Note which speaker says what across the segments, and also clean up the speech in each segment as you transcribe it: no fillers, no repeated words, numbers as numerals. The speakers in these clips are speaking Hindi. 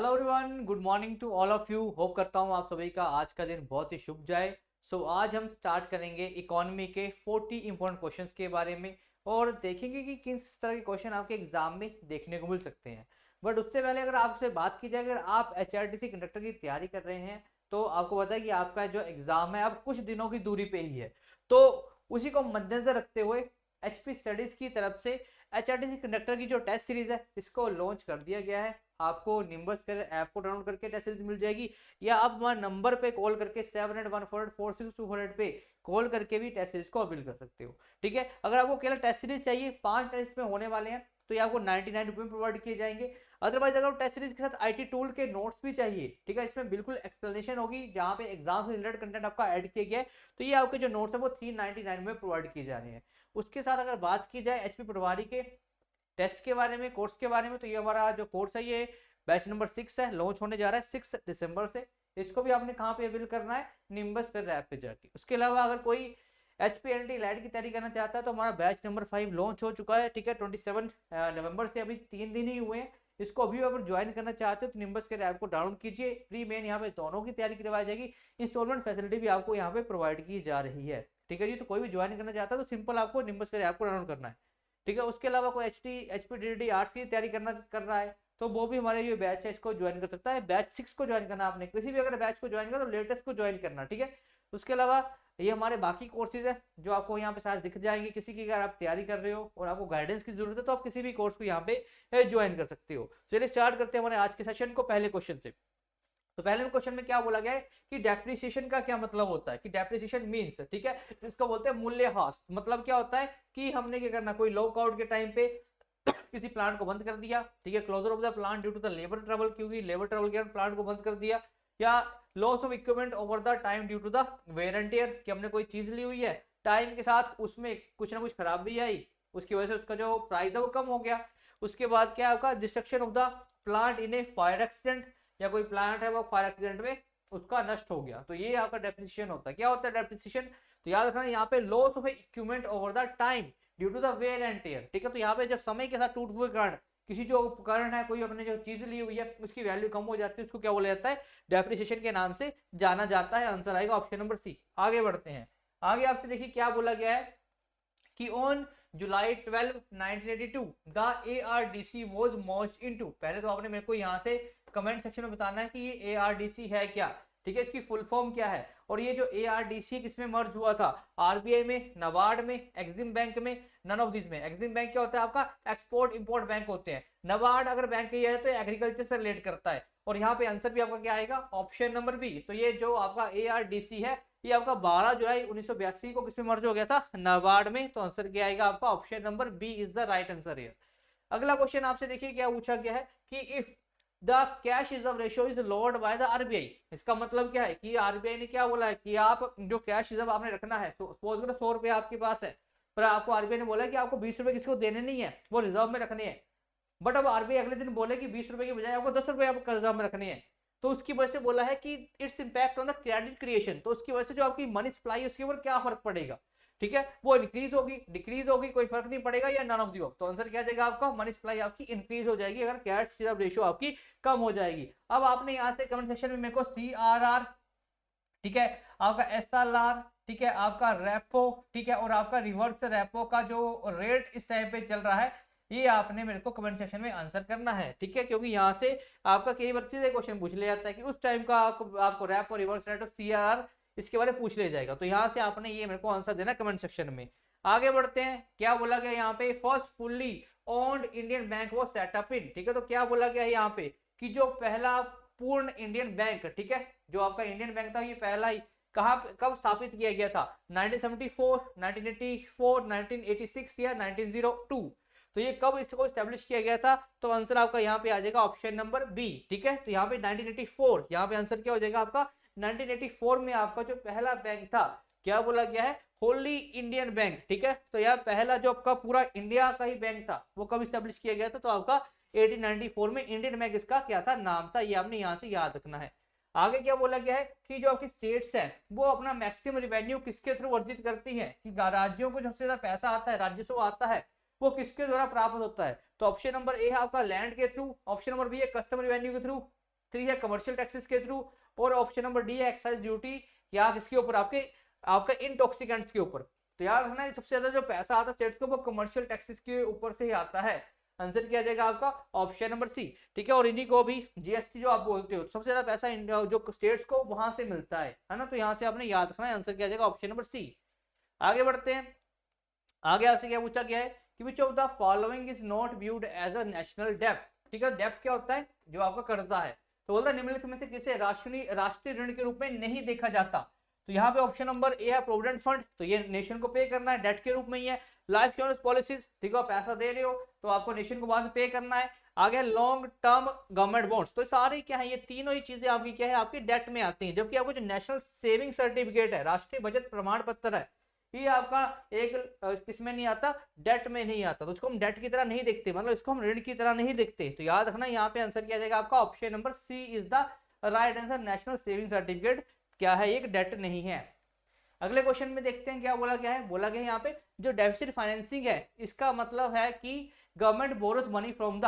Speaker 1: Hello everyone, good morning to all of you. Hope करता हूँ आप सभी का आज का दिन बहुत ही शुभ जाए। आज हम स्टार्ट करेंगे इकोनॉमी के 40 इंपॉर्टेंट क्वेश्चंस के बारे में और देखेंगे कि किस तरह के क्वेश्चन आपके एग्जाम में देखने को मिल सकते हैं। बट उससे पहले अगर आपसे बात की जाए, अगर आप HRTC कंडक्टर की तैयारी कर रहे हैं तो आपको पता है कि आपका जो एग्जाम है अब कुछ दिनों की दूरी पे ही है। तो उसी को मद्देनजर रखते हुए HP स्टडीज की तरफ से HRTC कंडक्टर की जो टेस्ट सीरीज है इसको लॉन्च कर दिया गया है। आपको निम्बस कर ऐप को डाउनलोड करके टेस्ट सीरीज मिल जाएगी, या आप हमारे नंबर पे कॉल करके 781446 पे कॉल करके भी टेस्ट सीरीज को अवेल कर सकते हो। ठीक है, अगर आपको केवल टेस्ट सीरीज चाहिए, 5 टेस्ट में होने वाले हैं, तो ये आपको 99 रुपये में प्रोवाइड किए जाएंगे। अदरवाइज अगर टेस्ट सीरीज के साथ IT टूल के नोट्स भी चाहिए, ठीक है, इसमें बिल्कुल एक्सप्लेनेशन होगी जहाँ पे एग्जाम से रिलेटेड कंटेंट आपका ऐड किया गया है, तो ये आपके जो नोट्स है वो 399 में प्रोवाइड किए जा रहे हैं। उसके साथ अगर बात की जाए HP पटवारी के टेस्ट के बारे में, कोर्स के बारे में, तो ये हमारा जो कोर्स है ये बैच नंबर 6 है, लॉन्च होने जा रहा है 6 दिसंबर से। इसको भी आपने कहाँ पे अवेल करना है, निम्बस कर ऐप पे जाके। उसके अलावा अगर कोई HPNT लाइट की तैयारी करना चाहता है तो हमारा बैच नंबर 5 लॉन्च हो चुका है। ठीक है, 27 नवंबर से अभी 3 दिन ही हुए हैं। इसको अभी अगर ज्वाइन करना चाहते हो तो निम्बस के ऐप को डाउनलोड कीजिए। प्री मेन यहाँ पे दोनों की तैयारी करवाई जाएगी। इंस्टॉलमेंट फैसिलिटी भी आपको यहाँ पे प्रोवाइड की जा रही है। ठीक है जी, तो कोई भी ज्वाइन करना चाहता है तो सिंपल आपको निम्बस के ऐप को डाउनलोड करना है। ठीक है, उसके अलावा कोई HPDD आर्ट्स की तैयारी कर रहा है तो वो भी हमारे ये बैच है, इसको ज्वाइन कर सकता है। बैच 6 को ज्वाइन करना, आपने किसी भी अगर बैच को ज्वाइन करना तो लेटेस्ट को ज्वाइन करना। ठीक है, उसके अलावा ये हमारे बाकी कोर्सेज है जो आपको यहाँ पे सारे दिख जाएंगे। किसी की अगर आप तैयारी कर रहे हो और आपको गाइडेंस की जरूरत है तो आप किसी भी कोर्स को यहाँ पे ज्वाइन कर सकते हो। चलिए स्टार्ट करते हैं हमारे आज के सेशन को पहले क्वेश्चन से। तो पहले क्वेश्चन में क्या बोला गया है कि डेप्रिसिएशन का क्या मतलब होता है, कि डेप्रिसिएशन मींस, ठीक है, इसको बोलते हैं मूल्यह्रास। मतलब क्या होता है कि हमने क्या करना, कोई लॉकआउट के टाइम पे किसी प्लांट को बंद कर दिया, ठीक है, closure of the plant due to the labour trouble, क्योंकि लेबर ट्रबल के कारण प्लांट को बंद कर दिया, या loss of equipment over the time due to the wear and tear, कि हमने कोई चीज ली हुई है, टाइम के साथ उसमें कुछ ना कुछ खराबी आई, उसकी वजह से उसका जो प्राइस है वो कम हो गया। उसके बाद क्या आपका destruction of the plant in A fire accident, या कोई प्लांट है वो फायर एक्सीडेंट में उसका नष्ट हो गया, तो ये आपका डेप्रिसिएशन होता है। क्या होता है डेप्रिसिएशन, तो याद रखना यहाँ पे loss of equipment over the time due to the wear and tear. ठीक है, तो यहाँ पे जब समय के साथ टूट हुए कारण किसी जो उपकरण है, कोई अपने जो चीज ली हुई है उसकी वैल्यू कम हो जाती है, उसको क्या बोला जाता है, डेप्रिसिएशन के नाम से जाना जाता है। आंसर आएगा ऑप्शन नंबर सी। आगे बढ़ते हैं। आगे आपसे देखिए क्या बोला गया है कि on July 12 1982 the ARDC was merged into. पहले तो आपने मेरे को यहाँ से कमेंट सेक्शन में बताना है कि ये ARDC है क्या। ठीक है, इसकी फुल फॉर्म क्या है, और ये जो ARDC किसमें मर्ज हुआ था, RBI में, नबार्ड में, एक्सिम बैंक में, नन ऑफ दिस में। एक्सिम बैंक क्या होता है आपका, एक्सपोर्ट इंपोर्ट बैंक होते हैं। नबार्ड अगर बैंक है तो एग्रीकल्चर से रिलेट करता है। और यहाँ पे आंसर भी आपका क्या आएगा, ऑप्शन नंबर बी। तो ये जो आपका ARDC है ये आपका 12 जुलाई 1982 को किसमें मर्ज हो गया था, नाबार्ड में। तो आंसर क्या आएगा आपका, option number B is the right answer here. अगला क्वेश्चन आपसे देखिए क्या पूछा गया है कि if the cash reserve ratio is lowered by the RBI। इसका मतलब क्या है कि RBI ने क्या बोला है कि आप जो कैश रिजर्व आपने रखना है, सपोज करो 100 रुपए आपके पास है, पर आपको RBI ने बोला है कि आपको 20 रुपए किसी को देने नहीं है, वो रिजर्व में रखने हैं। बट अब RBI अगले दिन बोले कि 20 रुपए की बजाय आपको 10 रुपए आपको रिजर्व में रखने हैं, तो उसकी वजह से बोला है कि it's impact on the credit creation. तो उसकी वजह से जो आपकी मनी सप्लाई है उसके ऊपर क्या फर्क पड़ेगा। ठीक है, वो इंक्रीज होगी, डिक्रीज होगी, कोई फर्क नहीं पड़ेगा, या नन ऑफ दी ऑफ। तो आंसर क्या जाएगा आपका, मनी सप्लाई आपकी इंक्रीज हो जाएगी अगर कैश रिजर्व रेशियो आपकी कम हो जाएगी। अब आपने यहाँ से कमेंट सेक्शन में मेरे को CRR, ठीक है, आपका SLR, ठीक है, आपका रेपो, ठीक है, और आपका रिवर्स रेपो का जो रेट इस टाइम पे चल रहा है, ये आपने मेरे को कमेंट सेक्शन में आंसर करना है। ठीक है, क्योंकि यहाँ से आपका कई बार सीधे क्वेश्चन पूछ लिया जाता है कि उस टाइम का आपको रेपो, रिवर्स रेट और CRR इसके बारे में पूछ लिया जाएगा। तो यहाँ से आपने ये मेरे को आंसर देना कमेंट सेक्शन में। आगे बढ़ते हैं, क्या बोला गया यहाँ पे, first fully owned Indian bank वो सेटअप इन। ठीक है, तो क्या बोला गया है यहाँ पे कि जो पहला पूर्ण इंडियन बैंक, ठीक है, जो आपका इंडियन बैंक था ये पहला ही कहाँ कब स्थापित किया गया था, 1974, 1984, 1986 या 1902। तो ये कब इसको स्टैब्लिश किया गया था, तो आंसर आपका यहाँ पे आ जाएगा ऑप्शन नंबर बी। ठीक है, तो यहाँ पे 1984, यहाँ पे आंसर क्या हो जाएगा आपका, 1984 में आपका जो पहला बैंक था, क्या बोला गया है, होली इंडियन बैंक। ठीक है, तो यह पहला जो आपका पूरा इंडिया का ही बैंक था वो कब स्टैब्लिश किया गया था, तो आपका 1894 में इंडियन बैंक इसका क्या था, नाम था। ये आपने यहाँ से याद रखना है। आगे क्या बोला गया है कि जो आपकी स्टेट्स है वो अपना मैक्सिमम रिवेन्यू किसके थ्रू अर्जित करती है, कि राज्यों को सबसे ज्यादा पैसा आता है, राजस्व आता है, वो किसके द्वारा प्राप्त होता है। तो ऑप्शन नंबर ए है आपका लैंड के थ्रू, ऑप्शन नंबर बी है कस्टम रिवेन्यू के थ्रू, 3 है कमर्शियल टैक्सेस के थ्रू, और ऑप्शन नंबर डी है एक्साइज ड्यूटी, या किसके ऊपर, आपका इंटॉक्सिकेंट्स के ऊपर। तो याद रखना सबसे ज्यादा जो पैसा आता है स्टेट को वो कमर्शियल टैक्सेस के ऊपर से ही आता है। आंसर क्या जाएगा आपका ऑप्शन नंबर सी, ठीक है। और इन्हीं को भी जीएसटी जो आप बोलते हो, सबसे ज्यादा पैसा जो स्टेट्स को वहां से मिलता है ना, तो यहाँ से आपने याद रखना है। आंसर क्या जाएगा ऑप्शन नंबर सी। आगे बढ़ते हैं। आगे आपसे क्या पूछा गया है कि which of the following is not viewed as a national डेब्ट, ठीक है। डेब्ट क्या होता है, जो आपका कर्जा है। तो बोलता है निम्नलिखित में से किसे राष्ट्रीय ऋण के रूप में नहीं देखा जाता। तो यहाँ पे ऑप्शन नंबर ए है प्रोविडेंट फंड, तो ये नेशन को पे करना है, डेट के रूप में ही है। लाइफ इंश्योरेंस पॉलिसीज, ठीक है, पैसा दे रहे हो तो आपको नेशन को बाद में पे करना है। आगे लॉन्ग टर्म गवर्नमेंट बॉन्ड्स, तो सारे क्या है, ये तीनों ही चीजें आपकी क्या है, आपकी डेट में आती हैं। जबकि आपको जो नेशनल सेविंग सर्टिफिकेट है, राष्ट्रीय बचत प्रमाण पत्र है, ये आपका एक किसमें नहीं आता, डेट में नहीं आता। तो उसको हम डेट की तरह नहीं देखते, मतलब इसको हम ऋण की तरह नहीं देखते। तो याद रखना यहाँ पे आंसर क्या जाएगा आपका option number C is the right answer. National saving certificate क्या है, एक डेट नहीं है। अगले क्वेश्चन में देखते हैं क्या बोला गया है। बोला गया है यहाँ पे जो डेफिसिट फाइनेंसिंग है, इसका मतलब है कि government borrows money from the,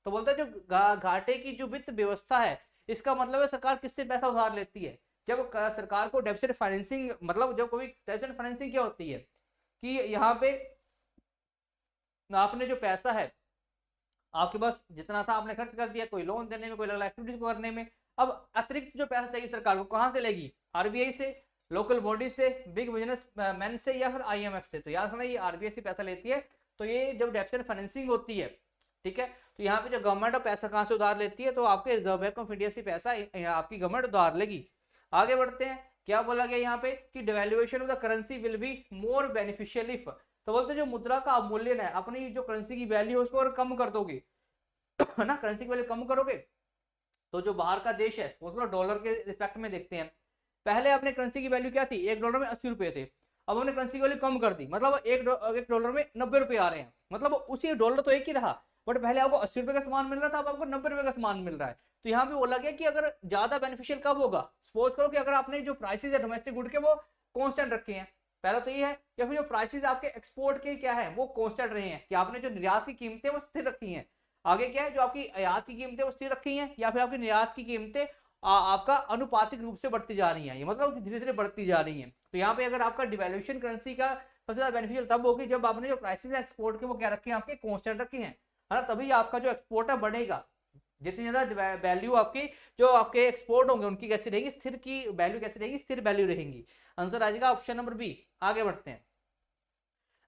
Speaker 1: तो बोलता है जो घाटे की जो वित्त व्यवस्था है, इसका मतलब है सरकार किससे पैसा उधार लेती है। जब सरकार को डेफिसिट फाइनेंसिंग, मतलब जब कोई डेफिसिट फाइनेंसिंग क्या होती है कि यहाँ पे आपने जो पैसा है आपके पास जितना था आपने खर्च कर दिया, कोई लोन देने में, कोई अलग एक्टिविटीज को करने में। अब अतिरिक्त जो पैसा चाहिए सरकार को कहां से लेगी, आरबीआई से, लोकल बॉडी से, बिग बिजनेस मैन से, या फिर आईएमएफ से। तो याद रखना ये आरबीआई से पैसा लेती है। तो ये जब डेफिसिट फाइनेंसिंग होती है, ठीक है, तो यहाँ पे जो गवर्नमेंट पैसा कहां से उधार लेती है, तो आपके रिजर्व बैंक ऑफ इंडिया से पैसा आपकी गवर्नमेंट उधार लेगी। आगे बढ़ते हैं। क्या बोला गया यहाँ पे कि devaluation of the currency will be more beneficial if, तो बोलते जो मुद्रा का अवमूल्यन है, अपनी जो करेंसी की वैल्यू है उसको अगर कम कर दोगे है ना, करेंसी की वैल्यू कम करोगे, तो जो बाहर का देश है उसको डॉलर के रिस्पेक्ट में देखते हैं। पहले अपने करेंसी की वैल्यू क्या थी, $1 में 80 रुपए थे। अब हमने करेंसी की वैल्यू कम कर दी, मतलब $1 में 90 रुपए आ रहे हैं, मतलब उसी डॉलर तो एक ही रहा, बट पहले आपको 80 रुपए का सामान मिल रहा था, अब आपको 90 रुपए का सामान मिल रहा है। तो यहाँ पे बोला गया कि अगर ज्यादा बेनिफिशियल कब होगा, सपोज करो कि अगर आपने जो प्राइसेस है डोमेस्टिक गुड के वो कांस्टेंट रखे हैं, पहला तो ये है, या फिर जो प्राइसेस आपके एक्सपोर्ट के क्या है वो कांस्टेंट रहे हैं, कि आपने जो निर्यात की कीमतें वो स्थिर रखी हैं। आगे क्या है, जो आपकी आयात की कीमतें वो स्थिर रखी हैं, या फिर आपकी निर्यात की कीमतें आपका अनुपातिक रूप से बढ़ती जा रही हैं, ये मतलब धीरे धीरे बढ़ती जा रही हैं। तो यहाँ पे अगर आपका डिवैल्यूएशन करेंसी का सबसे ज्यादा बेनिफिशियल तब होगी जब आपने जो प्राइसेस है एक्सपोर्ट के वो क्या रखे हैं, आपके कांस्टेंट रखे हैं, है ना, तभी आपका जो एक्सपोर्ट है बढ़ेगा। जितनी ज्यादा वैल्यू आपकी जो आपके एक्सपोर्ट होंगे उनकी कैसी रहेगी, स्थिर की वैल्यू कैसी रहेगी, स्थिर वैल्यू रहेंगी। आंसर आ जाएगा ऑप्शन नंबर बी। आगे बढ़ते हैं।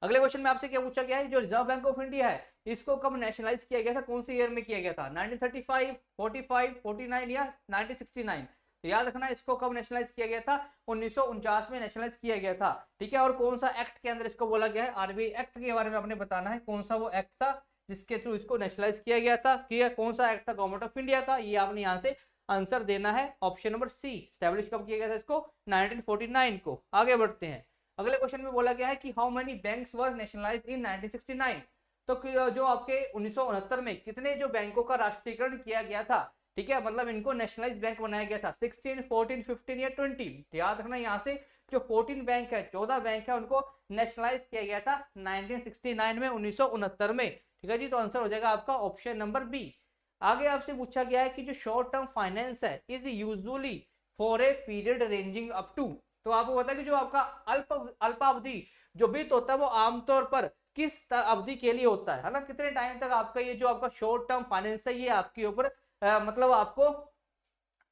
Speaker 1: अगले क्वेश्चन में आपसे क्या पूछा गया है, जो रिजर्व बैंक ऑफ इंडिया है इसको कब नेशनलाइज किया गया था, कौन से ईयर में किया गया था, 1935, 45, 49 या 1969। तो याद रखना इसको कब नेशनलाइज किया गया था, 1949 में नेशनलाइज किया गया था, ठीक है। और कौन सा एक्ट के अंदर इसको बोला गया है, आरबीआई एक्ट के बारे में आपने बताना है, कौन सा वो एक्ट था जिसके थ्रू इसको नेशनलाइज किया गया था, ठीक है, कौन सा एक्ट था गवर्नमेंट ऑफ इंडिया का, ये आपने यहाँ से आंसर देना है। ऑप्शन नंबर सी, स्टैब्लिश कब किया गया था इसको, 1949 को। आगे बढ़ते हैं। अगले क्वेश्चन में बोला गया है कि how many banks were nationalized in 1969। तो जो आपके 1969 में कितने जो बैंकों का राष्ट्रीयकरण किया गया था, ठीक है, मतलब इनको नेशनलाइज बैंक बनाया गया था, 16, 14, 15 या 20। याद रखना यहाँ से जो 14 बैंक है, 14 बैंक है, उनको नेशनलाइज किया गया था 1969 में, 1969 में, ठीक है जी। तो आंसर हो जाएगा आपका ऑप्शन नंबर बी। आगे आपसे पूछा गया है कि जो शॉर्ट टर्म फाइनेंस है is usually for a period ranging up to, तो आपको पता है कि जो आपका अल्पावधि जो वित्त होता है वो आमतौर पर किस अवधि के लिए होता है ना, कितने टाइम तक आपका ये जो आपका शॉर्ट टर्म फाइनेंस है ये आपके ऊपर मतलब आपको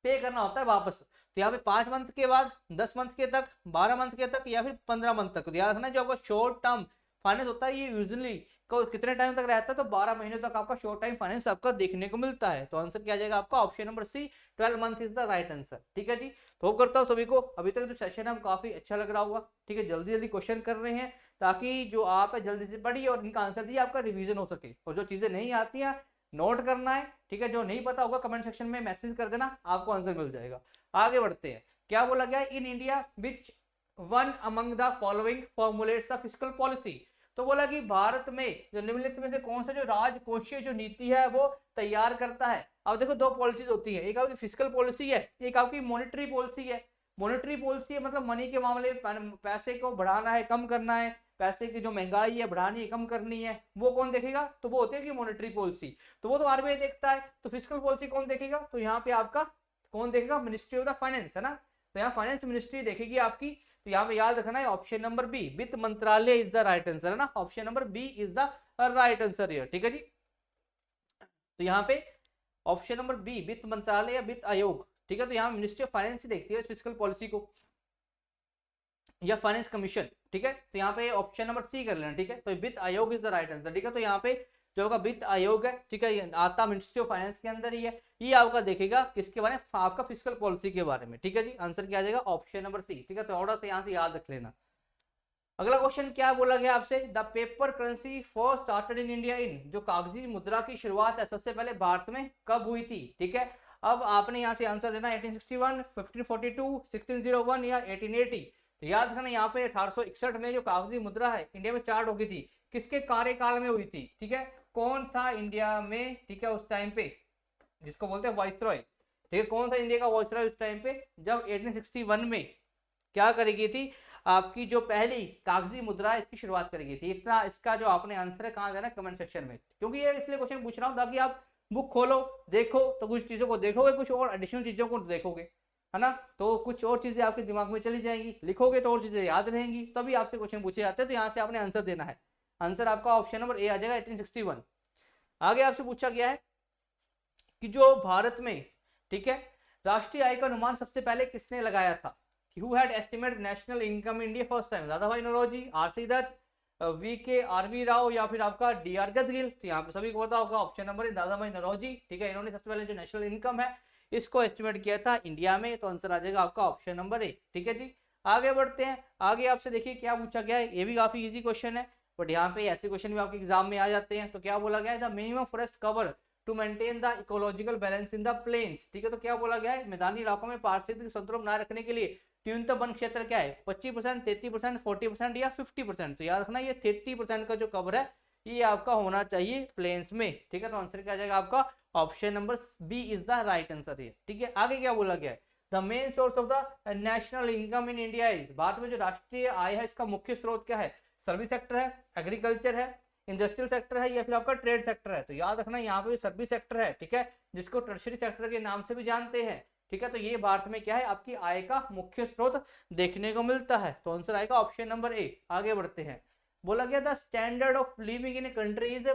Speaker 1: पे करना होता है वापस। तो यहाँ पे 5 मंथ के बाद, 10 मंथ के तक, 12 मंथ के तक, या फिर 15 मंथ तक। तो याद रखना जो आपका शॉर्ट टर्म फाइनेंस होता है ये यूजुअली कितने टाइम तक रहता है, तो 12 महीने तक आपका शॉर्ट टाइम फाइनेंस आपका देखने को मिलता है। तो आंसर क्या आ जाएगा आपका option number C, 12 month is the right answer, ठीक है जी। तो होप करता हूँ सभी को अभी तक जो सेशन है काफी अच्छा लग रहा होगा, ठीक है। जल्दी जल्दी क्वेश्चन कर रहे हैं ताकि जो आप है जल्दी से पढ़िए और इनका आंसर दिए, आपका रिवीजन हो सके। और जो चीजें नहीं आती हैं नोट करना है, ठीक है, जो नहीं पता होगा कमेंट सेक्शन में मैसेज कर देना, आपको आंसर मिल जाएगा। आगे बढ़ते हैं। क्या बोला गया, in India which one among the following formulates the fiscal policy. तो बोला कि भारत में जो निम्नलिखित में से कौन सा जो राजकोषीय जो नीति है वो तैयार करता है। अब देखो दो पॉलिसीज होती है, एक आपकी फिस्कल पॉलिसी है, एक आपकी मॉनेटरी पॉलिसी है। मॉनेटरी पॉलिसी है मतलब मनी के मामले में पैसे को बढ़ाना है, कम करना है, पैसे की जो महंगाई है बढ़ानी है, कम करनी है, वो कौन देखेगा? तो वो होती है कि मॉनेटरी पॉलिसी, तो वो तो आरबीआई देखता है। तो फिस्कल पॉलिसी कौन देखेगा? तो यहाँ पे आपका कौन देखेगा? मिनिस्ट्री ऑफ द फाइनेंस, है ना। तो यहाँ फाइनेंस मिनिस्ट्री देखेगी आपकी। तो यहाँ पे याद रखना है ऑप्शन नंबर बी, वित्त मंत्रालय इज द राइट आंसर, है ना। Option number B is the right answer here, ठीक है जी। तो यहाँ पे ऑप्शन नंबर बी, वित्त मंत्रालय या वित्त आयोग, ठीक है। तो यहाँ मिनिस्ट्री ऑफ फाइनेंस ही देखती है फिस्कल पॉलिसी को, या फाइनेंस कमीशन, ठीक है। तो यहाँ पे ऑप्शन नंबर सी कर लेना, ठीक है। तो वित्त आयोग इज द राइट आंसर, ठीक है। तो यहाँ पे जो होगा वित्त आयोग है, ठीक है, आता मिनिस्ट्री ऑफ फाइनेंस के अंदर ही है। ये आपका देखेगा किसके बारे में? आपका फिस्कल पॉलिसी के बारे में, ठीक है जी। आंसर क्या आ जाएगा? ऑप्शन नंबर सी, ठीक है। तो थोड़ा सा यहाँ से याद रख लेना। अगला क्वेश्चन क्या बोला गया आपसे? The paper currency first started in India in, जो कागजी मुद्रा की शुरुआत है सबसे पहले भारत में कब हुई थी, ठीक है। अब आपने यहाँ से आंसर देना 1861, 1542, 1601 या 1880। तो याद रखना यहाँ पे 1861 में जो कागजी मुद्रा है इंडिया में स्टार्ट हो गई थी, किसके कार्यकाल में हुई थी, ठीक है। कौन था इंडिया में, ठीक है, उस टाइम पे, जिसको बोलते हैं वाइसरॉय, ठीक है। कौन था इंडिया का वाइसरॉय उस टाइम पे, जब 1861 में क्या करी गई थी? आपकी जो पहली कागजी मुद्रा है इसकी शुरुआत करी गई थी। इतना इसका जो आपने आंसर है कहाँ देना? कमेंट सेक्शन में, क्योंकि ये इसलिए क्वेश्चन पूछ रहा हूँ ताकि आप बुक खोलो, देखो तो कुछ चीजों को देखोगे, कुछ और एडिशनल चीजों को देखोगे, है ना। तो कुछ और चीजें आपके दिमाग में चली जाएंगी, लिखोगे तो और चीजें याद रहेंगी, तभी आपसे क्वेश्चन पूछे जाते हैं। तो यहाँ से आपने आंसर देना है। आंसर आपका ऑप्शन नंबर ए आ जाएगा, 1861। आगे आपसे पूछा गया है कि जो भारत में, ठीक है, राष्ट्रीय आय का अनुमान सबसे पहले किसने लगाया था? Who had estimated national income in India first time? दादा भाई नौरोजी, आरसी दत्त, वी के आरवी राव या फिर आपका डी आर गदगिल। तो यहाँ पे सभी को पता होगा ऑप्शन नंबर दादा भाई नौरोजी, ठीक है। इन्होंने सबसे पहले जो नेशनल इनकम है इसको एस्टिमेट किया था इंडिया में। तो आंसर आ जाएगा आपका ऑप्शन नंबर ए, ठीक है जी। आगे बढ़ते हैं। आगे आपसे देखिए क्या पूछा गया है, ये भी काफी इजी क्वेश्चन है, बट यहाँ पे ऐसे क्वेश्चन भी आपके एग्जाम में आ जाते हैं। तो क्या बोला गया है? The minimum forest cover to maintain the ecological balance in the plains, ठीक है। तो क्या बोला गया है? मैदानी इलाकों में पारिस्थितिक संतुलन बनाए रखने के लिए न्यूनतम वन क्षेत्र क्या है? 25%, 33%, 40% या 50%। तो याद रखना ये 30% का जो कवर है ये आपका होना चाहिए प्लेन्स में, ठीक है। तो आंसर क्या आ जाएगा आपका? Option number B is the right answer है, ठीक है। आगे क्या बोला गया है? The main source of the national income in India is, Bharat में जो राष्ट्रीय आय है इसका मुख्य स्रोत क्या है? सर्विस सेक्टर है, एग्रीकल्चर है, इंडस्ट्रियल सेक्टर है या फिर आपका ट्रेड सेक्टर है। तो याद रखना यहाँ पे सर्विस सेक्टर है, ठीक है, जिसको टर्शरी सेक्टर के नाम से भी जानते हैं, ठीक है। तो ये भारत में क्या है? आपकी आय का मुख्य स्रोत देखने को मिलता है। तो आंसर आएगा ऑप्शन नंबर ए। आगे बढ़ते हैं। बोला गया the standard of living in country is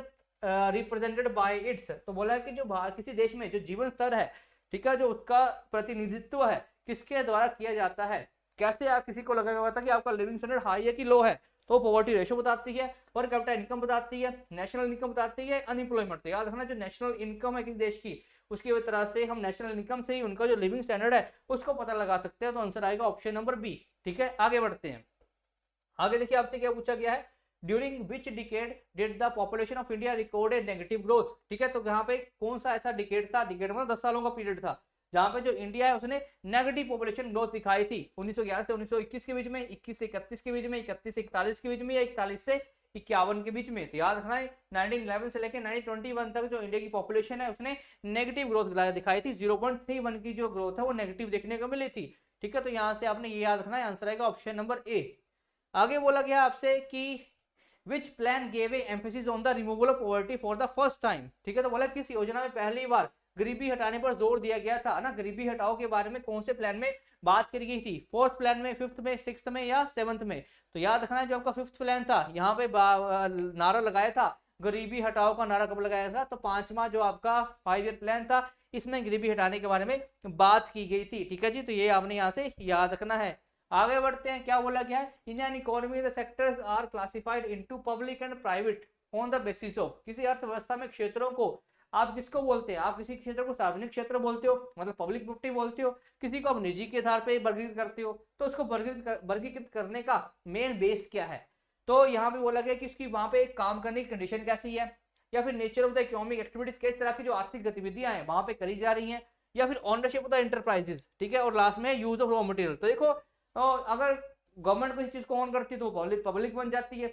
Speaker 1: represented by it's. तो बोला है कि जो किसी देश में जो जीवन स्तर है, ठीक है, जो उसका प्रतिनिधित्व है किसके द्वारा किया जाता है? कैसे आप किसी को लगेगा था कि आपका लिविंग स्टैंडर्ड हाई है कि लो है? तो पॉवर्टी रेशो बताती है, पर कैपिटा इनकम बताती है, नेशनल इनकम बताती है, अनएम्प्लॉयमेंट। तो याद रखना जो नेशनल इनकम है किसी देश की, उसकी तरह से हम नेशनल इनकम से ही उनका जो लिविंग स्टैंडर्ड है उसको पता लगा सकते हैं। तो आंसर आएगा ऑप्शन नंबर बी, ठीक है। आगे बढ़ते हैं। आगे देखिए आपसे क्या पूछा गया है? During which decade did the population of India record a negative growth, ठीक है। तो यहाँ पे कौन सा ऐसा डिकेड था? डिकेड मतलब 10 सालों का पीरियड था जहां पे जो इंडिया है उसने नेगेटिव पॉपुलेशन ग्रोथ दिखाई थी। 1911 से 1921 के बीच में, 21 से 31 के बीच में, 31 से 41 के बीच में या 41 से 51 के बीच में। तो याद रखना है 1911 से लेकर 1921 तक जो इंडिया की पॉपुलेशन है उसने नेगेटिव ग्रोथ दिखाई थी। 0.31 की जो ग्रोथ है वो नेगेटिव देखने को मिली थी, ठीक है। तो यहाँ से आपने ये याद रखना है, आंसर आएगा ऑप्शन नंबर ए। आगे बोला गया आपसे कि विच plan gave a emphasis on the removal of poverty for the first time, ठीक है। तो बोला किस योजना में पहली बार गरीबी हटाने पर जोर दिया गया था ना। गरीबी हटाओ के बारे में कौन से प्लान में बात करी गई थी? फोर्थ प्लान में, फिफ्थ में, सिक्स्थ में या सेवंथ में? तो याद रखना है जो आपका फिफ्थ प्लान था यहाँ पे नारा लगाया था गरीबी हटाओ का नारा कब लगाया था? तो पांचवा जो आपका 5 ईयर प्लान था इसमें गरीबी हटाने के बारे में बात की गई थी, ठीक है जी। तो ये आपने यहाँ से याद रखना है। आगे बढ़ते हैं। क्या बोला गया है? Indian economy the sectors are classified into public and private on the basis of. किसी अर्थव्यवस्था में क्षेत्रों को आप किसको बोलते हैं? आप किसी क्षेत्र को सार्वजनिक क्षेत्र बोलते हो, मतलब पब्लिक प्रॉपर्टी बोलते हो, किसी को आप निजी के आधार पर वर्गीकृत करते हो। तो उसको वर्गीकृत करने का मेन बेस क्या है? तो यहाँ पे बोला गया कि उसकी वहां पे काम करने की कंडीशन कैसी है, या फिर nature of the economic activities, किस तरह की जो आर्थिक गतिविधियां हैं वहां पे करी जा रही हैं, या फिर ओनरशिप ऑफ द एंटरप्राइजेस, ठीक है। और लास्ट में यूज ऑफ रॉ मटेरियल। तो देखो अगर गवर्नमेंट किसी चीज को ऑन करती है तो पब्लिक बन जाती है।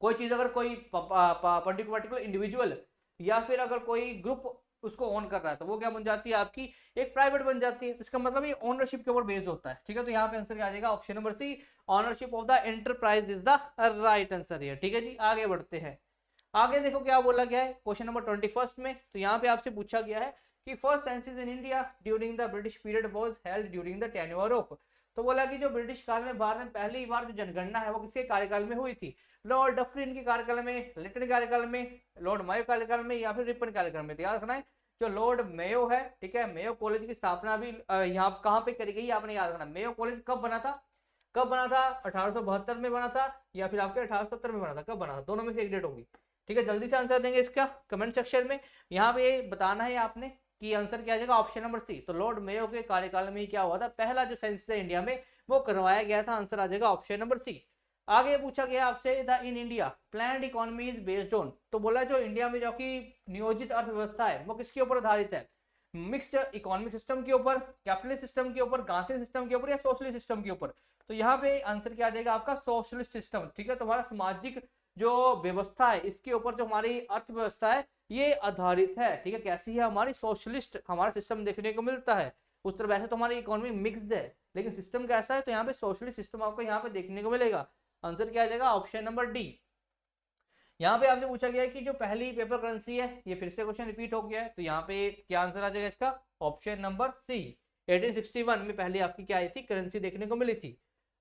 Speaker 1: कोई चीज अगर कोई पर्टिकुलर इंडिविजुअल या फिर अगर कोई ग्रुप उसको ओन कर रहा है, तो वो क्या बन जाती है आपकी, एक प्राइवेट बन जाती है। इसका मतलब ये ओनरशिप के ऊपर बेस्ड होता है, ठीक है। तो यहाँ पे आंसर क्या आ जाएगा, option number C, ownership of the enterprise is the right answer here, ठीक है जी। आगे बढ़ते हैं, आगे देखो क्या बोला गया है क्वेश्चन नंबर 21 में। तो यहाँ पे आपसे पूछा गया है कि first census in India during the British period was held during the tenure of. तो बोला कि जो ब्रिटिश काल में भारत में पहली बार जो जनगणना है वो किसके कार्यकाल में हुई थी, लॉर्ड डफरिन के कार्यकाल में, लिटन कार्यकाल में, लॉर्ड मायो कार्यकाल में, या फिर रिपन कार्यकाल में। तो याद रखना है जो लॉर्ड मेयो है, ठीक है, मेयो कॉलेज की स्थापना भी यहाँ कहाँ पे करी गई आपने याद रखना। मेयो कॉलेज कब बना था, कब बना था, 1872 में बना था या फिर आपके 1870 में बना था, कब बना था, दोनों में से एक डेट होगी, ठीक है। जल्दी से आंसर देंगे इसका कमेंट सेक्शन में। यहाँ पे बताना है आपने कि आंसर क्या आ जाएगा, ऑप्शन नंबर सी। तो लॉर्ड मेयो के कार्यकाल में क्या हुआ था, पहला जो सेंसस है इंडिया में वो करवाया गया था, आंसर आ जाएगा ऑप्शन नंबर सी। आगे पूछा गया आपसे the in India planned economy is based on. तो बोला जो इंडिया में जो कि नियोजित अर्थव्यवस्था है वो किसके ऊपर आधारित है, मिक्स्ड इकोनॉमिक सिस्टम के ऊपर, कैपिटलिस्ट सिस्टम के ऊपर, गांधी सिस्टम के ऊपर, या सोशलिस्ट सिस्टम के ऊपर। तो यहाँ पे आंसर क्या आ जाएगा आपका, सोशलिस्ट सिस्टम, ठीक है। तो हमारा सामाजिक जो व्यवस्था है इसके ऊपर जो हमारी अर्थव्यवस्था है ये आधारित है, ठीक है। कैसी है हमारी, सोशलिस्ट हमारा सिस्टम देखने को मिलता है। उस तरह वैसे तो हमारी इकोनॉमी मिक्स्ड है लेकिन सिस्टम कैसा है, तो यहाँ पे सोशलिस्ट सिस्टम आपको यहाँ पे देखने को मिलेगा। आंसर क्या आ जाएगा, ऑप्शन नंबर डी। यहाँ पे आपसे पूछा गया है कि जो पहली पेपर करेंसी है, ये फिर से क्वेश्चन रिपीट हो गया है, तो यहाँ पे क्या आंसर आ जाएगा इसका, ऑप्शन नंबर सी। 1861 में पहले आपकी क्या आई थी, करेंसी देखने को मिली थी।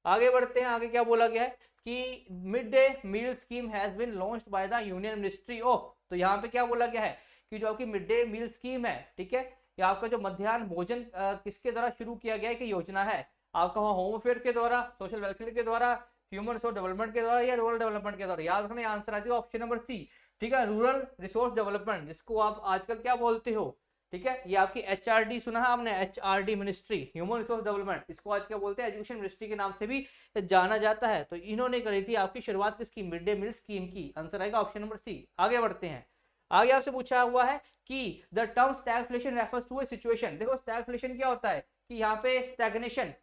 Speaker 1: आगे बढ़ते हैं, आगे क्या बोला गया है कि mid day meal scheme has been launched by the union ministry of. तो यहाँ पे क्या बोला गया है कि जो आपकी मिड डे मील स्कीम है, ठीक है, या आपका जो मध्याह्न भोजन किसके द्वारा शुरू किया गया है कि योजना है, आपका होम अफेयर के द्वारा, सोशल वेलफेयर के द्वारा, ह्यूमन रिसोर्स डेवलपमेंट के द्वारा, या रूरल डेवलपमेंट के द्वारा। याद रखना आंसर आ जाएगा ऑप्शन नंबर सी, ठीक है, रूरल रिसोर्स डेवलपमेंट, जिसको आप आजकल क्या बोलते हो, ठीक है। ये आपकी एचआरडी सुना है आपने, HRD ministry, human resource development, इसको आज क्या बोलते हैं, एजुकेशन मिनिस्ट्री के नाम से भी जाना जाता है। तो इन्होंने करी थी आपकी शुरुआत किसकी, मिड डे मील स्कीम की। आंसर आएगा ऑप्शन नंबर सी। आगे बढ़ते हैं, आगे आपसे पूछा हुआ है कि the term stagflation refers to a situation. देखो स्टैगफ्लेशन क्या होता है कि यहाँ पे स्टैग्नेशन,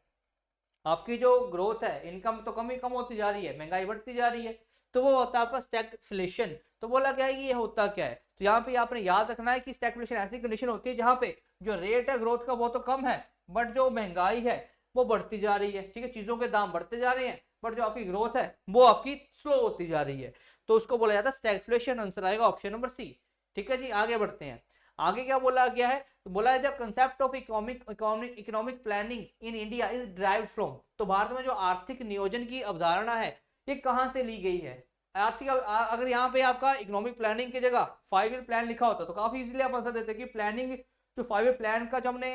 Speaker 1: आपकी जो ग्रोथ है, इनकम तो कम ही कम होती जा रही है, महंगाई बढ़ती जा रही है, तो वो होता है आपका स्टैगफ्लेशन। तो बोला क्या है कि ये होता क्या है, तो यहाँ पे आपने याद रखना है कि स्टैगफ्लेशन ऐसी कंडीशन होती है जहाँ पे जो रेट है ग्रोथ का वो तो कम है बट जो महंगाई है वो बढ़ती जा रही है, ठीक है। चीजों के दाम बढ़ते जा रहे हैं बट जो आपकी ग्रोथ है वो आपकी स्लो होती जा रही है, तो उसको बोला जाता है स्टैगफ्लेशन। आंसर आएगा ऑप्शन नंबर सी, ठीक है जी। आगे बढ़ते हैं, आगे क्या बोला गया है, तो बोला है the concept of economic planning in India is derived from. तो भारत में जो आर्थिक नियोजन की अवधारणा है ये कहां से ली गई है, आर्थिक अगर यहाँ पे आपका इकोनॉमिक प्लानिंग की जगह 5 ईयर प्लान लिखा होता तो काफी इजीली आप आंसर देते कि प्लानिंग जो 5 ईयर प्लान का जो हमने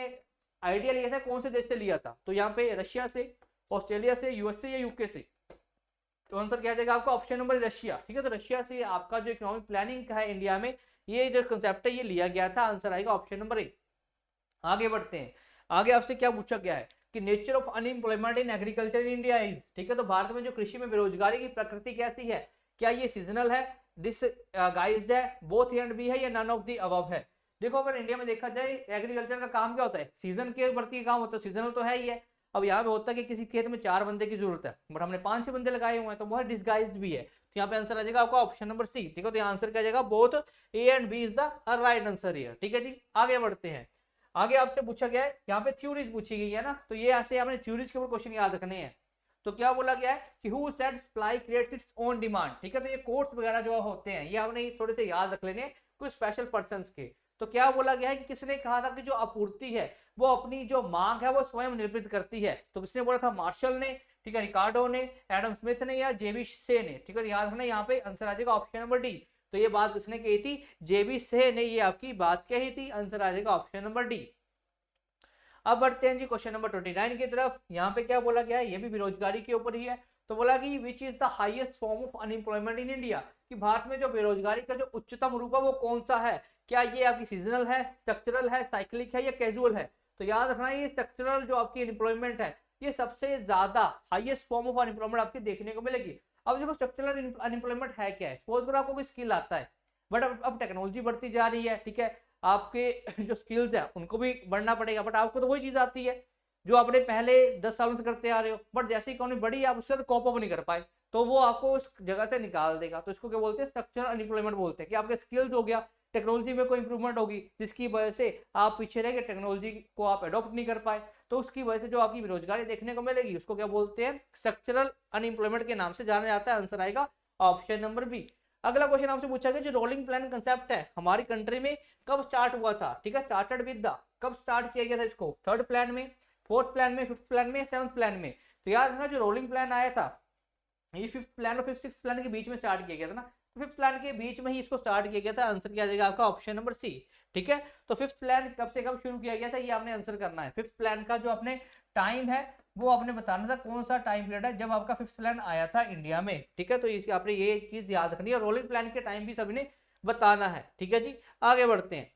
Speaker 1: आइडिया लिया था कौन से देश से लिया था, तो यहाँ पे रशिया से, ऑस्ट्रेलिया से, यूएसए या यूके से। तो आंसर क्या जाएगा आपका, ऑप्शन नंबर रशिया, ठीक है। तो रशिया से आपका जो इकोनॉमिक प्लानिंग का है इंडिया में ये जो कंसेप्ट है ये लिया गया था। आंसर आएगा ऑप्शन नंबर ए। आगे बढ़ते हैं, आगे आपसे क्या पूछा गया है कि nature of unemployment in agriculture in India is, ठीक है। तो भारत में जो कृषि में बेरोजगारी की प्रकृति कैसी है, क्या ये सीजनल है, डिसगाइज्ड है, बोथ एंड बी है, या नन ऑफ द अबव है। देखो अगर इंडिया में देखा जाए एग्रीकल्चर का काम क्या होता है, सीजन के प्रति काम होता है, सीजनल तो है ही है। अब यहाँ पे होता है कि किसी खेत में 4 बंदे की जरूरत है बट हमने 5-6 बंदे लगाए हुए हैं तो वो डिसगाइज्ड भी है। तो यहाँ पे आंसर आ जाएगा आपका ऑप्शन नंबर सी, ठीक है। तो आंसर क्या जाएगा, both A and B is the right answer here, ठीक है जी। आगे बढ़ते हैं, आगे आपसे पूछा गया है, यहाँ पे थ्योरीज पूछी गई है ना, तो ये ऐसे आपने थ्योरीज के ऊपर क्वेश्चन याद रखने हैं। तो क्या बोला गया है कि who said supply creates its own demand, ठीक है। तो ये कोर्स वगैरह जो होते हैं ये आपने थोड़े से याद रख लेने कुछ स्पेशल पर्संस के। तो क्या बोला गया है कि किसने कहा था कि जो आपूर्ति है वो अपनी जो मांग है वो स्वयं निर्मित करती है, तो किसने बोला था, मार्शल ने, ठीक है, रिकार्डो ने, एडम स्मिथ ने, या जेबी से ने, ठीक है। याद रखना यहाँ पे आंसर आ जाएगा ऑप्शन नंबर डी। तो ये बात किसने कही थी, जेबी से ने ये आपकी बात कही थी। आंसर आ जाएगा ऑप्शन नंबर डी। अब बढ़ते हैं जी क्वेश्चन नंबर 29 की तरफ। यहाँ पे क्या बोला गया है, ये भी बेरोजगारी के ऊपर ही है। तो बोला कि which is the highest form of unemployment in India, कि भारत में जो बेरोजगारी का जो उच्चतम रूप है वो कौन सा है, क्या ये आपकी सीजनल है, स्ट्रक्चरल है, साइक्लिक है, या कैजुअल है। तो याद रखना ये स्ट्रक्चरल जो आपकी अनएम्प्लॉयमेंट है ये सबसे ज्यादा हाईएस्ट फॉर्म ऑफ अनएम्प्लॉयमेंट आपकी देखने को मिलेगी। अब देखो स्ट्रक्चरल अनएम्प्लॉयमेंट है क्या है, सपोज करो आपको कोई स्किल आता है बट अब टेक्नोलॉजी बढ़ती जा रही है, ठीक है, आपके जो स्किल्स है उनको भी बढ़ना पड़ेगा बट आपको तो वही चीज आती है जो आपने पहले 10 सालों से करते आ रहे हो, बट जैसे इकोनॉमी बढ़ी आप उससे तो कॉप अप नहीं कर पाए तो वो आपको उस जगह से निकाल देगा। तो इसको क्या बोलते हैं, स्ट्रक्चरल अनएम्प्लॉयमेंट बोलते हैं कि आपके स्किल्स हो गया, टेक्नोलॉजी में कोई इंप्रूवमेंट होगी जिसकी वजह से आप पीछे रह गए, टेक्नोलॉजी को आप अडॉप्ट नहीं कर पाए, तो उसकी वजह से जो आपकी बेरोजगारी देखने को मिलेगी उसको क्या बोलते हैं, स्ट्रक्चरल अनएम्प्लॉयमेंट के नाम से जाना जाता है। आंसर आएगा ऑप्शन नंबर बी। अगला क्वेश्चन आपसे पूछा गया जो रोलिंग प्लान कंसेप्ट है हमारी कंट्री में कब स्टार्ट हुआ था, ठीक है, स्टार्टेड विद द, कब स्टार्ट किया गया था इसको, थर्ड प्लान में, फोर्थ प्लान में, फिफ्थ प्लान में, सेवंथ प्लान में। तो याद रखना जो रोलिंग प्लान आया था ये फिफ्थ प्लान और फिफ्थ सिक्स प्लान के बीच में स्टार्ट किया गया था ना, फिफ्थ प्लान के बीच में ही इसको स्टार्ट किया गया था। आंसर क्या आ जाएगा आपका ऑप्शन नंबर सी, ठीक है। तो फिफ्थ प्लान कब से कब शुरू किया गया था ये आपने आंसर करना है। फिफ्थ प्लान का जो आपने टाइम है वो आपने बताना था कौन सा टाइम पीरियड है जब आपका फिफ्थ प्लान आया था इंडिया में, ठीक है। तो इसकी आपने ये चीज याद रखनी है, रोलिंग प्लान के टाइम भी सभी ने बताना है, ठीक है जी। आगे बढ़ते हैं।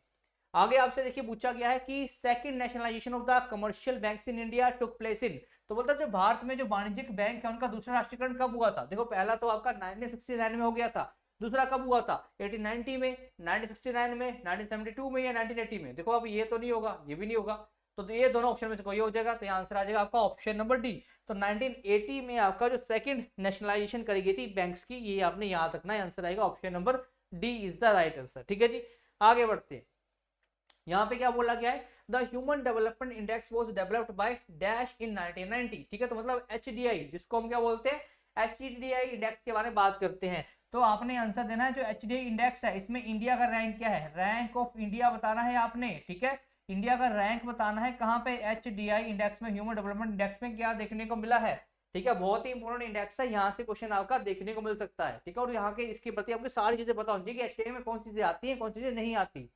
Speaker 1: आगे आपसे देखिए पूछा गया है कि second nationalisation of the commercial banks in India took place in, तो मतलब जो भारत में जो वाणिज्यिक बैंक है उनका दूसरा राष्ट्रीयकरण कब हुआ था। देखो पहला तो आपका 1969 में हो गया था, दूसरा कब हुआ था 1890 में, 1969 में, 1972 में या 1980 में। देखो अब ये तो नहीं होगा, ये भी नहीं होगा, तो ये दोनों ऑप्शन में से कोई हो जाएगा, तो आंसर आ जाएगा आपका ऑप्शन नंबर डी। तो 1980 में आपका जो सेकंड नेशनलाइजेशन करी गई थी बैंक्स की, ये आपने याद रखना है, आंसर आएगा option number D is the right answer, ठीक है जी। आगे बढ़ते हैं। यहाँ पे क्या बोला गया है, the human development index was developed by dash in 1990, ठीक है। तो मतलब एचडीआई जिसको हम क्या बोलते हैं, एचडीआई इंडेक्स के बारे में बात करते हैं। तो आपने आंसर देना है जो एचडीआई इंडेक्स है इसमें इंडिया का रैंक क्या है, रैंक ऑफ इंडिया बताना है आपने, ठीक है। इंडिया का रैंक बताना है कहाँ पे, एचडीआई इंडेक्स में, ह्यूमन डेवलपमेंट इंडेक्स में क्या देखने को मिला है, ठीक है। बहुत ही इंपॉर्टेंट इंडेक्स है, यहाँ से क्वेश्चन आपका देखने को मिल सकता है, ठीक है। और यहाँ के इसके प्रति आपको सारी चीजें पता होनी चाहिए कि एचडीआई में कौन सी चीजें आती है कौन सी चीजें नहीं आती,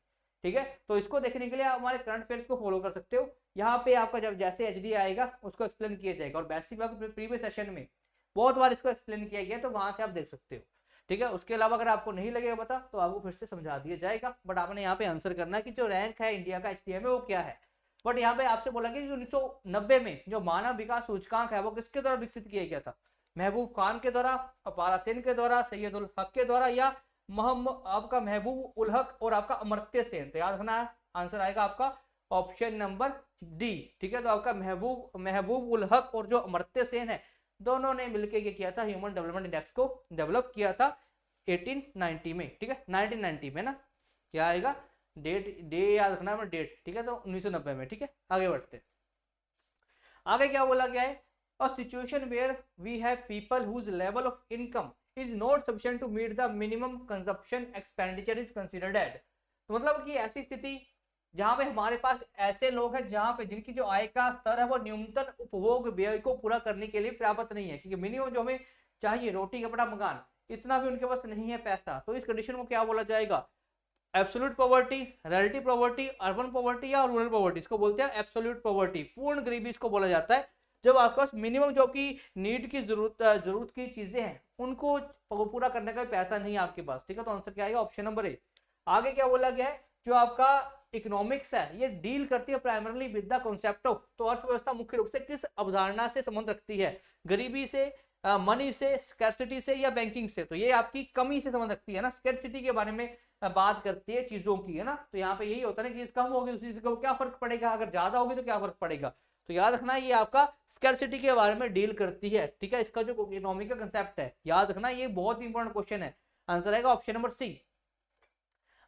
Speaker 1: ठीक है। तो इसको देखने के लिए आप हमारे करंट अफेयर्स को फॉलो कर सकते हो। यहाँ पे आपका जब जैसे एचडी आएगा उसको एक्सप्लेन किया जाएगा, और बेसिक प्रीवियस सेशन में बहुत बार इसको एक्सप्लेन किया गया, तो वहां से आप देख सकते हो, ठीक है। उसके अलावा अगर आपको नहीं लगेगा पता तो आपको फिर से समझा दिया जाएगा, बट आपने यहाँ पे आंसर करना है कि जो रैंक है इंडिया का एचडीआई में वो क्या है। बट यहाँ पे आपसे बोला गया कि 1990 में जो मानव विकास सूचकांक है वो किसके द्वारा विकसित किया गया था, महबूब खान के द्वारा, अपारा सेन के द्वारा, सैयद उल हक के द्वारा, या मोहम्मद आपका महबूब उल हक और आपका अमर्त्य सेन। तो याद रखना है आंसर आएगा आपका ऑप्शन नंबर डी, ठीक है। तो आपका महबूब उल हक और जो अमर्त्य सेन है दोनों ने मिलकर ये किया था, ह्यूमन डेवलपमेंट इंडेक्स को डेवलप किया था 1890 में, ठीक है, 1990 में ना, क्या आएगा डेट, डे याद रखना है डेट, ठीक है। तो 1990 में, ठीक है। आगे बढ़ते हैं। आगे क्या बोला गया है, a situation where we have people whose level of income is not sufficient to meet the minimum consumption expenditure is considered at, तो मतलब कि ऐसी स्थिति जहां पे हमारे पास ऐसे लोग हैं जहां पे जिनकी जो आय का स्तर है वो न्यूनतम उपभोग व्यय को पूरा करने के लिए पर्याप्त नहीं है, क्योंकि मिनिमम जो हमें चाहिए रोटी कपड़ा मकान इतना भी उनके पास नहीं है पैसा, तो इस कंडीशन को क्या बोला जाएगा, absolute poverty, relative poverty, urban poverty या रूरल पॉवर्टी। इसको बोलते हैं एब्सोल्यूट पॉवर्टी, पूर्ण गरीबी इसको बोला जाता है, जब आपके पास मिनिमम जो आपकी नीड की जरूरत की चीजें हैं उनको पूरा करने का पैसा नहीं है आपके पास, ठीक है। तो आंसर क्या आएगा ऑप्शन नंबर ए। आगे क्या बोला गया है, जो आपका इकोनॉमिक्स है ये डील करती है primarily with the concept of, तो अर्थव्यवस्था मुख्य रूप से किस अवधारणा से संबंध रखती है, गरीबी से, मनी से, स्कैर्सिटी से या बैंकिंग से। तो ये आपकी कमी से संबंध रखती है ना, स्कैर्सिटी के बारे में बात करती है चीजों की, है ना। तो यहाँ पे यही होता है ना कि कम होगी उसी से क्या फर्क पड़ेगा, अगर ज्यादा होगी तो क्या फर्क पड़ेगा। तो याद रखना ये आपका स्कैर्सिटी के बारे में डील करती है, ठीक है। इसका जो इकोनॉमिक का कंसेप्ट है याद रखना, ये बहुत इंपॉर्टेंट क्वेश्चन है, आंसर आएगा ऑप्शन नंबर सी।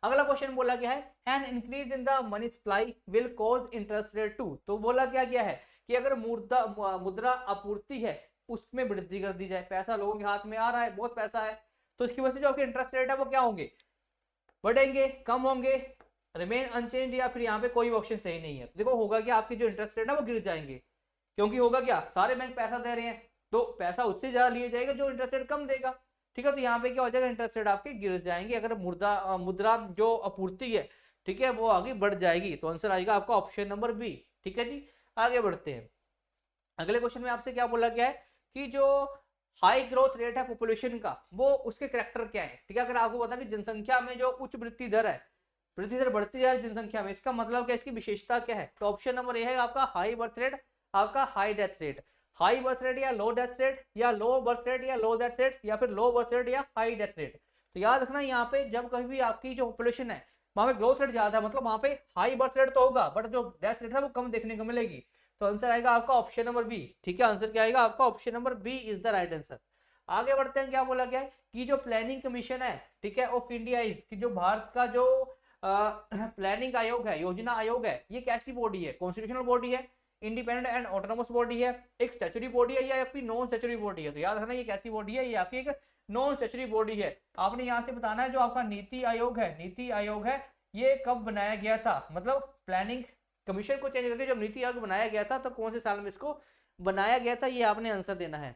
Speaker 1: अगला क्वेश्चन बोला गया है an increase in the money supply will cause interest rate to, तो बोला क्या गया है कि अगर मुद्रा आपूर्ति है उसमें वृद्धि कर दी जाए, पैसा लोगों के हाथ में आ रहा है, बहुत पैसा है, तो इसकी वजह से जो आपके इंटरेस्ट रेट है वो क्या होंगे, बढ़ेंगे, कम होंगे, रिमेन अनचेंज, या फिर यहाँ पे कोई ऑप्शन सही नहीं है। तो देखो होगा क्या, आपके जो इंटरेस्ट रेट है वो गिर जाएंगे, क्योंकि होगा क्या, सारे बैंक पैसा दे रहे हैं तो पैसा उससे ज्यादा लिया जाएगा जो इंटरेस्ट रेट कम देगा, ठीक है। तो यहाँ पे क्या हो जाएगा, इंटरेस्ट रेट आपके गिर जाएंगे अगर मुद्रा जो आपूर्ति है, ठीक है, वो आगे बढ़ जाएगी। तो आंसर आएगा आपका ऑप्शन नंबर बी, ठीक है जी। आगे बढ़ते हैं। अगले क्वेश्चन में आपसे क्या बोला गया है कि जो हाई ग्रोथ रेट है पॉपुलेशन का वो उसके करेक्टर क्या है, ठीक है। अगर आपको पता कि जनसंख्या में जो उच्च वृद्धि दर है, वृद्धि दर बढ़ती जा रही है जनसंख्या में, इसका मतलब क्या, इसकी विशेषता क्या है, तो ऑप्शन नंबर ए है आपका हाई बर्थ रेट, आपका high death rate, high birth rate या लो डेथ रेट, या लो बर्थ रेट या लो डेथ रेट, या फिर लो बर्थ रेट या हाई डेथ रेट। तो याद रखना यहाँ पे जब कभी भी आपकी जो पॉपुलेशन है वहां पे ग्रोथ रेट ज्यादा है, मतलब वहां पे हाई बर्थ रेट तो होगा बट जो डेथ रेट है वो कम देखने को मिलेगी। तो आंसर आएगा आपका ऑप्शन नंबर बी, ठीक है। आंसर क्या आएगा आपका option number B is the right answer. आगे बढ़ते हैं। क्या बोला गया है कि जो प्लानिंग कमीशन है, ठीक है, ऑफ इंडिया इज, कि जो भारत का जो प्लानिंग आयोग है, योजना आयोग है, ये कैसी बॉडी है? कॉन्स्टिट्यूशनल बॉडी है, इंडिपेंडेंट एंड ऑटोनोमस बॉडी है, एक स्टैच्यूटरी बॉडी है या आपकी नॉन स्टैच्यूटरी बॉडी है? तो याद रखना ये कैसी बॉडी है, ये आपकी एक नॉन स्टैच्यूटरी बॉडी है। आपने यहाँ से बताना है जो आपका नीति आयोग है, नीति आयोग है ये कब बनाया गया था, मतलब प्लानिंग कमीशन को चेंज करके जब नीति आयोग बनाया गया था तो कौन से साल में इसको बनाया गया था, ये आपने आंसर देना है।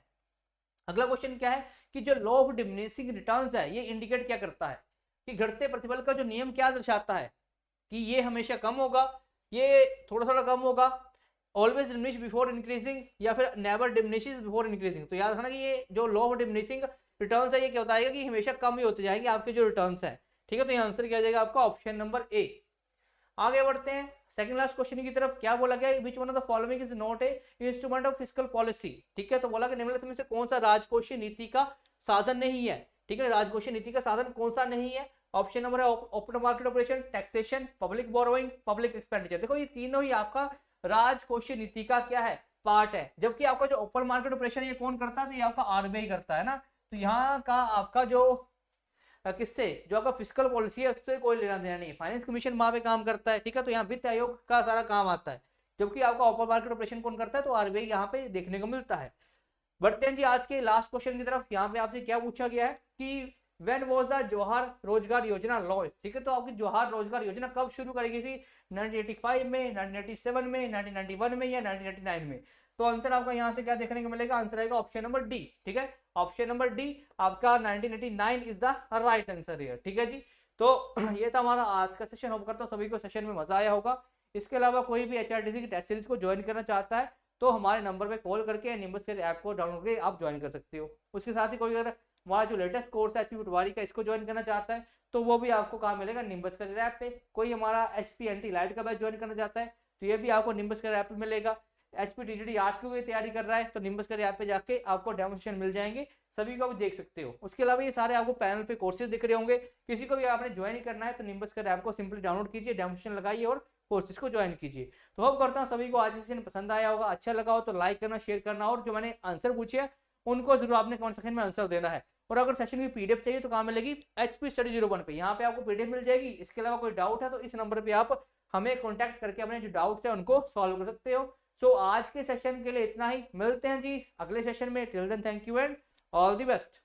Speaker 1: अगला क्वेश्चन क्या है कि जो लॉ ऑफ डिमिनिशिंग रिटर्न्स है ये इंडिकेट क्या करता है, कि घटते प्रतिफल का जो नियम क्या दर्शाता है, कि ये हमेशा कम होगा, ये थोड़ा थोड़ा कम होगा, ऑलवेज डिमिनिश बिफोर इंक्रीजिंग, या फिर नेवर डिमिनिशेस बिफोर इंक्रीजिंग। तो याद रखना कि ये जो लॉ ऑफ डिमिनिशिंग रिटर्न्स है ये क्या बताएगा कि हमेशा कम ही होते जाएंगे आपके जो रिटर्न्स है। ठीक है, तो ये आंसर क्या जाएगा आपका ऑप्शन नंबर ए। आगे बढ़ते हैं सेकंड लास्ट क्वेश्चन की तरफ। क्या बोला गया, which one of the following is not a instrument of fiscal policy. ठीक है, तो बोला कि निम्नलिखित में से कौन सा राजकोषीय नीति का साधन नहीं है। ठीक है, राजकोषीय नीति का साधन कौन सा नहीं है? ऑप्शन नंबर है open market operation, taxation, public borrowing, public expenditure. देखो ये तीनों ही आपका राजकोषीय नीति का क्या है, पार्ट है। जबकि आपका जो ओपन मार्केट ऑपरेशन ये कौन करता है, तो ये आपका आरबीआई करता है ना। तो यहाँ का आपका जो किससे, जो आपका फिस्कल पॉलिसी है उससे कोई लेना देना नहीं, फाइनेंस कमीशन वहां पे काम करता है। ठीक है, तो यहाँ वित्त आयोग का सारा काम आता है। जबकि आपका ओपन मार्केट ऑपरेशन कौन करता है, तो आरबीआई यहाँ पे देखने को मिलता है। बढ़ते हैं जी आज के लास्ट क्वेश्चन की तरफ। यहाँ पे आपसे क्या पूछा गया है कि व्हेन वाज द जवाहर रोजगार योजना लॉन्च। ठीक है, तो आपकी जवाहर रोजगार योजना कब शुरू करी गई थी? 1985 में, 1987 में, 1991 में या 1999 में? तो आंसर आपका यहाँ से क्या देखने को मिलेगा, आंसर आएगा ऑप्शन नंबर डी। ठीक है, ऑप्शन नंबर डी आपका 1989 is the right answer here. ठीक है जी, तो ये था हमारा आज का सेशन। होप करता हूँ सभी को सेशन में मजा आया होगा। इसके अलावा कोई भी एचआरटीसी की टेस्ट सीरीज को ज्वाइन करना चाहता है तो हमारे नंबर पे कॉल करके निम्बस के ऐप को डाउनलोड करके आप ज्वाइन कर सकते हो। उसके साथ ही कोई अगर हमारा जो लेटेस्ट कोर्स है एचपी पटवारी का, इसको ज्वाइन करना चाहता है तो वो भी आपको कहाँ मिलेगा, निम्बस के ऐप पे। कोई हमारा एचपी एंटी लाइट का बैच ज्वाइन करना चाहता है तो ये भी आपको निम्बस के ऐप पे मिलेगा। एचपी टीजीडी 8 की तैयारी कर रहा है तो निम्बस के ऐप पे जाके आपको डेमोस्ट्रेशन मिल जाएंगे, सभी को भी देख सकते हो। उसके अलावा ये सारे आपको पैनल पे कोर्सेज दिख रहे होंगे। किसी को भी आपने ज्वाइन करना है तो निम्बस के ऐप को सिंपली डाउनलोड कीजिए, डेमोस्ट्रेशन लगाइए और कोर्सेज को ज्वाइन कीजिए। तो होप करता हूँ सभी को आज सेशन पसंद आया होगा। अच्छा लगा हो तो लाइक करना, शेयर करना, और जो मैंने आंसर पूछे हैं उनको जरूर आपने कमेंट सेक्शन में आंसर देना है। और अगर सेशन की पीडीएफ चाहिए तो कहाँ मिलेगी, एचपी स्टडी 01 पे, यहाँ पे आपको पीडीएफ मिल जाएगी। इसके अलावा कोई डाउट है तो इस नंबर पे आप हमें कॉन्टैक्ट करके अपने जो डाउट्स है उनको सॉल्व कर सकते हो। सो आज के सेशन के लिए इतना ही, मिलते हैं जी अगले सेशन में। Till then thank you and all the best.